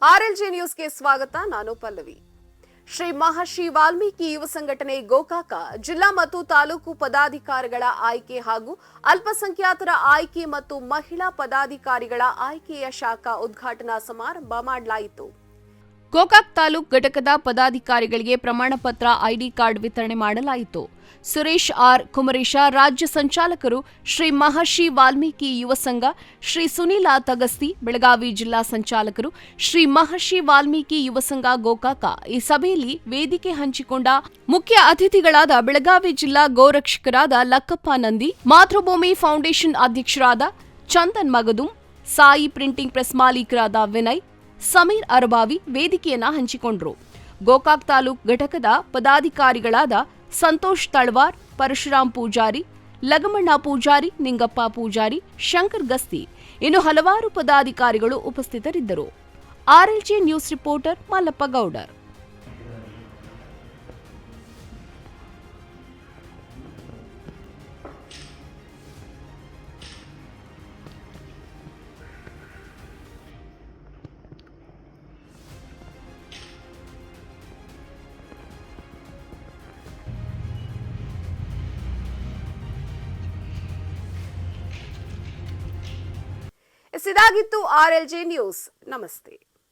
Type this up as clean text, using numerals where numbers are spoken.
ಆರ್ಎಲ್ಜಿ ನ್ಯೂಸ್ಗೆ ಸ್ವಾಗತ. ನಾನು ಪಲ್ಲವಿ. ಶ್ರೀ ಮಹರ್ಷಿ ವಾಲ್ಮೀಕಿ ಯುವ ಸಂಘಟನೆ ಗೋಕಾಕ ಜಿಲ್ಲಾ ಮತ್ತು ತಾಲೂಕು ಪದಾಧಿಕಾರಿಗಳ ಆಯ್ಕೆ ಹಾಗೂ ಅಲ್ಪಸಂಖ್ಯಾತರ ಆಯ್ಕೆ ಮತ್ತು ಮಹಿಳಾ ಪದಾಧಿಕಾರಿಗಳ ಆಯ್ಕೆಯ ಶಾಖಾ ಉದ್ಘಾಟನಾ ಸಮಾರಂಭ ಮಾಡಲಾಯಿತು. ಗೋಕಾಕ್ ತಾಲೂಕು ಘಟಕದ ಪದಾಧಿಕಾರಿಗಳಿಗೆ ಪ್ರಮಾಣ ಪತ್ರ ಐಡಿ ಕಾರ್ಡ್ ವಿತರಣೆ ಮಾಡಲಾಯಿತು. ಸುರೇಶ್ ಆರ್ ಕುಮರೇಶ ರಾಜ್ಯ ಸಂಚಾಲಕರು, ಶ್ರೀ ಮಹರ್ಷಿ ವಾಲ್ಮೀಕಿ ಯುವ ಸಂಘ, ಶ್ರೀ ಸುನೀಲ ತಗಸ್ತಿ ಬೆಳಗಾವಿ ಜಿಲ್ಲಾ ಸಂಚಾಲಕರು, ಶ್ರೀ ಮಹರ್ಷಿ ವಾಲ್ಮೀಕಿ ಯುವ ಸಂಘ ಗೋಕಾಕ ಈ ಸಭೆಯಲ್ಲಿ ವೇದಿಕೆ ಹಂಚಿಕೊಂಡ ಮುಖ್ಯ ಅತಿಥಿಗಳಾದ ಬೆಳಗಾವಿ ಜಿಲ್ಲಾ ಗೋರಕ್ಷಕರಾದ ಲಕ್ಕಪ್ಪ ನಂದಿ, ಮಾತೃಭೂಮಿ ಫೌಂಡೇಶನ್ ಅಧ್ಯಕ್ಷರಾದ ಚಂದನ್ ಮಗದುಂ, ಸಾಯಿ ಪ್ರಿಂಟಿಂಗ್ ಪ್ರೆಸ್ ಮಾಲೀಕರಾದ ವಿನಯ್, ಸಮೀರ್ ಅರಬಾವಿ ವೇದಿಕೆಯನ್ನ ಹಂಚಿಕೊಂಡರು. ಗೋಕಾಕ್ ತಾಲೂಕು ಘಟಕದ ಪದಾಧಿಕಾರಿಗಳಾದ ಸಂತೋಷ್ ತಳವಾರ್, ಪರಶುರಾಮ್ ಪೂಜಾರಿ, ಲಗಮಣ್ಣ ಪೂಜಾರಿ, ನಿಂಗಪ್ಪ ಪೂಜಾರಿ, ಶಂಕರ್ ಗಸ್ತಿ ಇನ್ನು ಹಲವಾರು ಪದಾಧಿಕಾರಿಗಳು ಉಪಸ್ಥಿತರಿದ್ದರು. ಆರ್ಎಲ್ಜಿ ನ್ಯೂಸ್ ರಿಪೋರ್ಟರ್ ಮಲ್ಲಪ್ಪ ಗೌಡರ್. ಇದಾಗಿತ್ತು ಆರ್ಎಲ್ಜಿ ನ್ಯೂಸ್. ನಮಸ್ತೆ.